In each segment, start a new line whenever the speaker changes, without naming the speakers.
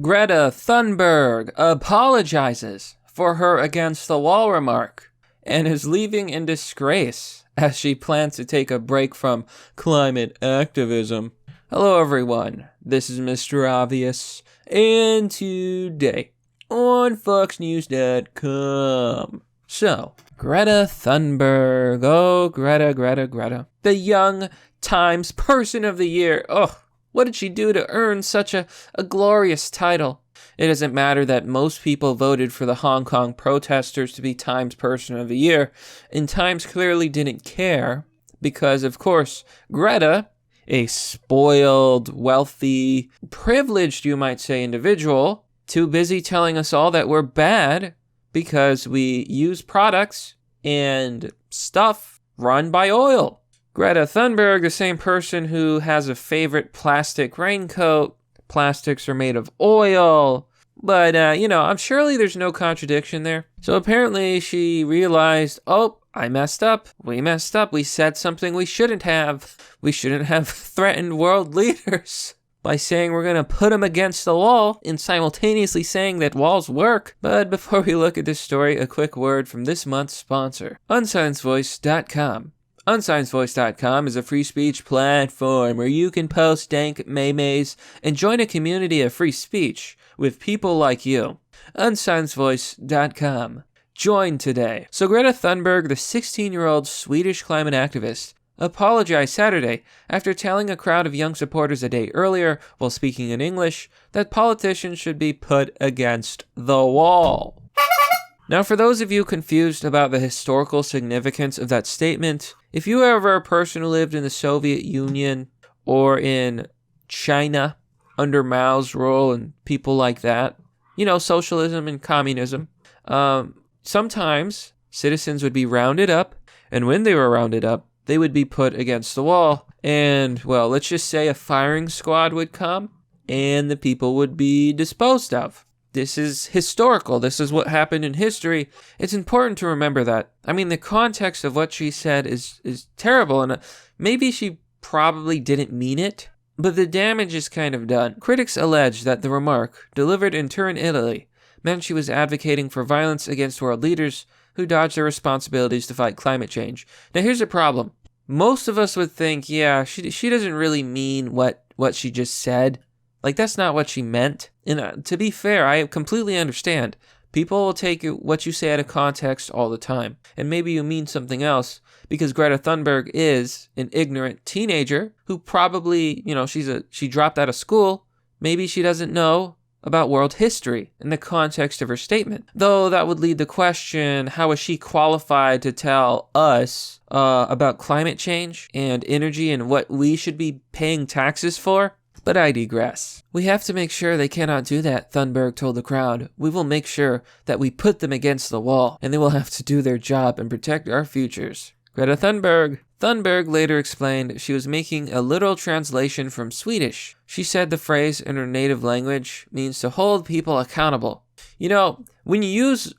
Greta Thunberg apologizes for her against the wall remark and is leaving in disgrace as she plans to take a break from climate activism. Hello everyone, this is Mr. Obvious, and today on FoxNews.com. So, Greta Thunberg, oh Greta, the Young Times Person of the Year. Oh, what did she do to earn such a glorious title? It doesn't matter that most people voted for the Hong Kong protesters to be Times Person of the Year, and Times clearly didn't care, because of course, Greta, a spoiled, wealthy, privileged, you might say, individual, too busy telling us all that we're bad because we use products and stuff run by oil. Greta Thunberg, the same person who has a favorite plastic raincoat. Plastics are made of oil. But, I'm surely there's no contradiction there. So apparently she realized, oh, I messed up. We messed up. We said something we shouldn't have. We shouldn't have threatened world leaders by saying we're going to put them against the wall and simultaneously saying that walls work. But before we look at this story, a quick word from this month's sponsor, unsciencevoice.com. Unsciencevoice.com is a free speech platform where you can post dank memes and join a community of free speech with people like you. Unsciencevoice.com. Join today. So Greta Thunberg, the 16-year-old Swedish climate activist, apologized Saturday after telling a crowd of young supporters a day earlier, while speaking in English, that politicians should be put against the wall. Now, for those of you confused about the historical significance of that statement, if you were ever a person who lived in the Soviet Union or in China under Mao's rule and people like that, socialism and communism, sometimes citizens would be rounded up, and when they were rounded up, they would be put against the wall, and, well, let's just say a firing squad would come, and the people would be disposed of. This is historical. This is what happened in history. It's important to remember that. I mean, the context of what she said is terrible, and maybe she probably didn't mean it, but the damage is kind of done. Critics allege that the remark, delivered in Turin, Italy, meant she was advocating for violence against world leaders who dodge their responsibilities to fight climate change. Now, here's the problem. Most of us would think, yeah, she doesn't really mean what she just said. Like, that's not what she meant. And to be fair, I completely understand. People will take what you say out of context all the time. And maybe you mean something else, because Greta Thunberg is an ignorant teenager who probably, she dropped out of school. Maybe she doesn't know about world history in the context of her statement. Though that would lead the question, how is she qualified to tell us about climate change and energy and what we should be paying taxes for? But I digress. We have to make sure they cannot do that, Thunberg told the crowd. We will make sure that we put them against the wall, and they will have to do their job and protect our futures. Greta Thunberg. Thunberg later explained she was making a literal translation from Swedish. She said the phrase in her native language means to hold people accountable. When you use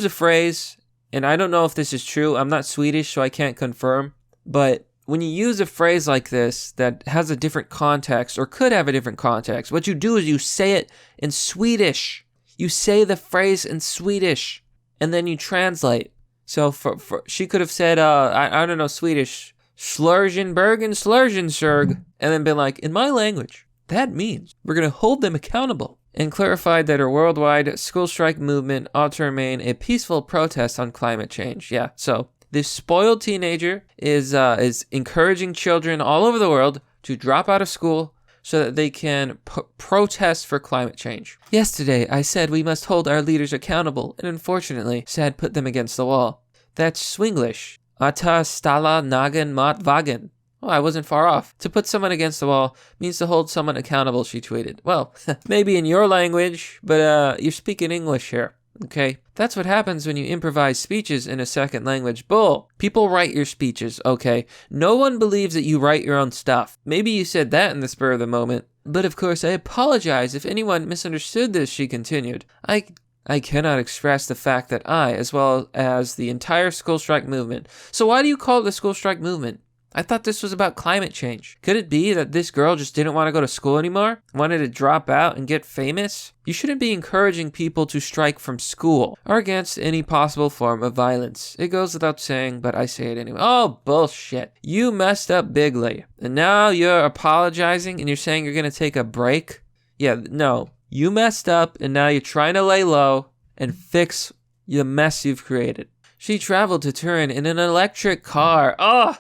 a phrase, and I don't know if this is true, I'm not Swedish, so I can't confirm, but when you use a phrase like this that has a different context or could have a different context, what you do is you say it in Swedish. You say the phrase in Swedish, and then you translate. So for she could have said, I don't know, Swedish, Slurgenbergen Slurgensurg, and then been like, in my language, that means we're going to hold them accountable. And clarified that her worldwide school strike movement ought to remain a peaceful protest on climate change. Yeah, so this spoiled teenager is encouraging children all over the world to drop out of school so that they can protest for climate change. Yesterday, I said we must hold our leaders accountable, and unfortunately, said put them against the wall. That's Swinglish. Ata stala nagen mat vagen. Oh, I wasn't far off. To put someone against the wall means to hold someone accountable, she tweeted. Well, maybe in your language, but you're speaking English here. Okay, that's what happens when you improvise speeches in a second language. Bull. People write your speeches, okay? No one believes that you write your own stuff. Maybe you said that in the spur of the moment. But of course, I apologize if anyone misunderstood this, she continued. I cannot express the fact that I, as well as the entire school strike movement. So why do you call it the school strike movement? I thought this was about climate change. Could it be that this girl just didn't want to go to school anymore? Wanted to drop out and get famous? You shouldn't be encouraging people to strike from school or against any possible form of violence. It goes without saying, but I say it anyway. Oh, bullshit. You messed up bigly. And now you're apologizing and you're saying you're going to take a break? Yeah, no. You messed up and now you're trying to lay low and fix the mess you've created. She traveled to Turin in an electric car. Oh!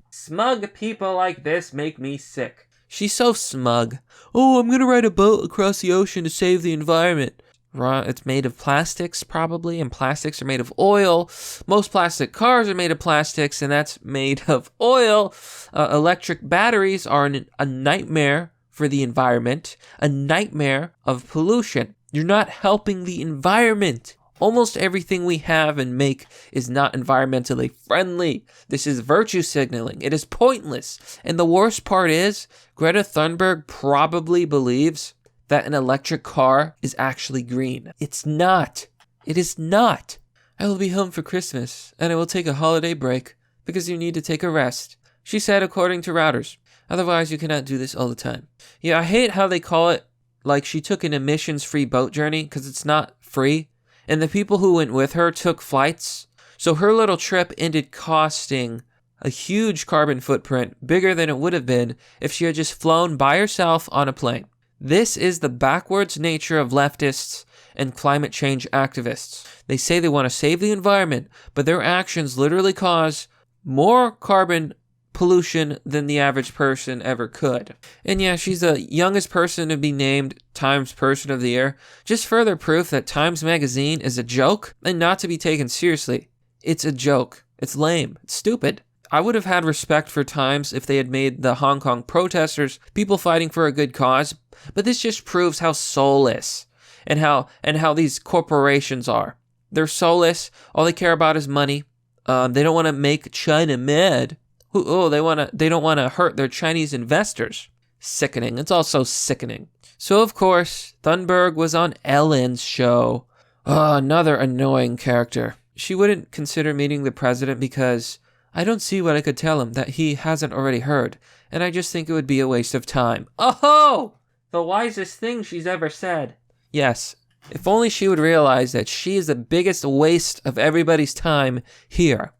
Smug people like this make me sick. She's so smug. Oh, I'm gonna ride a boat across the ocean to save the environment. It's made of plastics, probably, and plastics are made of oil. Most plastic cars are made of plastics, and that's made of oil. Electric batteries are a nightmare for the environment, a nightmare of pollution. You're not helping the environment. Almost everything we have and make is not environmentally friendly. This is virtue signaling. It is pointless. And the worst part is, Greta Thunberg probably believes that an electric car is actually green. It's not. It is not. I will be home for Christmas, and I will take a holiday break because you need to take a rest, she said according to Routers. Otherwise, you cannot do this all the time. Yeah, I hate how they call it like she took an emissions-free boat journey because it's not free. And the people who went with her took flights. So her little trip ended costing a huge carbon footprint, bigger than it would have been if she had just flown by herself on a plane. This is the backwards nature of leftists and climate change activists. They say they want to save the environment, but their actions literally cause more carbon pollution than the average person ever could. And yeah, she's the youngest person to be named Times Person of the Year. Just further proof that Times Magazine is a joke and not to be taken seriously. It's a joke. It's lame. It's stupid. I would have had respect for Times if they had made the Hong Kong protesters people fighting for a good cause, but this just proves how soulless and how these corporations are. They're soulless. All they care about is money. They don't want to make China mad. They don't want to hurt their Chinese investors. Sickening. It's also sickening. So, of course, Thunberg was on Ellen's show. Oh, another annoying character. She wouldn't consider meeting the president because I don't see what I could tell him that he hasn't already heard, and I just think it would be a waste of time. Oh! The wisest thing she's ever said. Yes, if only she would realize that she is the biggest waste of everybody's time here.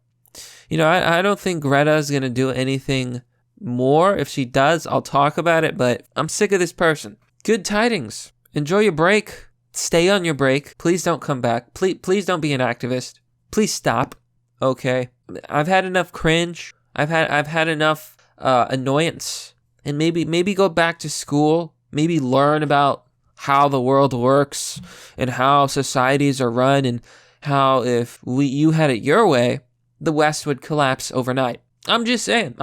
You know, I don't think Greta is going to do anything more. If she does, I'll talk about it, but I'm sick of this person. Good tidings. Enjoy your break. Stay on your break. Please don't come back. Please don't be an activist. Please stop. Okay? I've had enough cringe. I've had enough annoyance. And maybe go back to school. Maybe learn about how the world works and how societies are run and how if you had it your way, the West would collapse overnight. I'm just saying.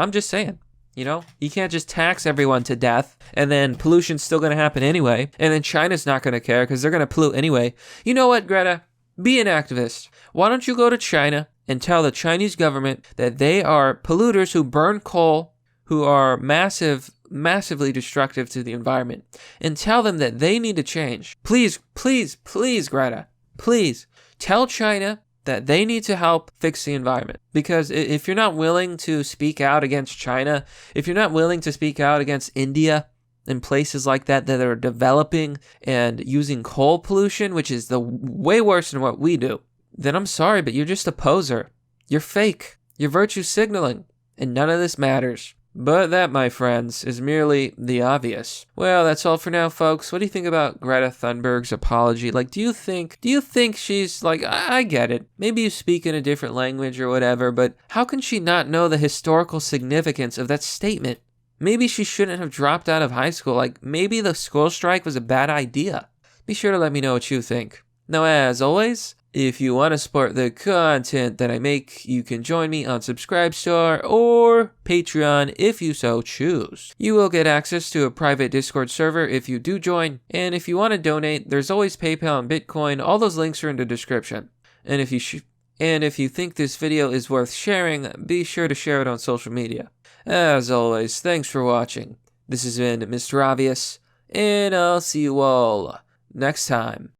You know, you can't just tax everyone to death and then pollution's still going to happen anyway. And then China's not going to care because they're going to pollute anyway. You know what, Greta? Be an activist. Why don't you go to China and tell the Chinese government that they are polluters who burn coal, who are massively destructive to the environment, and tell them that they need to change. Please, Greta, please tell China that they need to help fix the environment. Because if you're not willing to speak out against China, if you're not willing to speak out against India and places like that are developing and using coal pollution, which is way worse than what we do, then I'm sorry, but you're just a poser. You're fake. You're virtue signaling. And none of this matters. But that, my friends, is merely the obvious. Well, that's all for now, folks. What do you think about Greta Thunberg's apology? Like, do you think she's like, I get it. Maybe you speak in a different language or whatever, but how can she not know the historical significance of that statement? Maybe she shouldn't have dropped out of high school. Like, maybe the school strike was a bad idea. Be sure to let me know what you think. Now, as always, if you want to support the content that I make, you can join me on Subscribestar or Patreon if you so choose. You will get access to a private Discord server if you do join, and if you want to donate, there's always PayPal and Bitcoin. All those links are in the description. And if you think this video is worth sharing, be sure to share it on social media. As always, thanks for watching. This has been Mr. Obvious, and I'll see you all next time.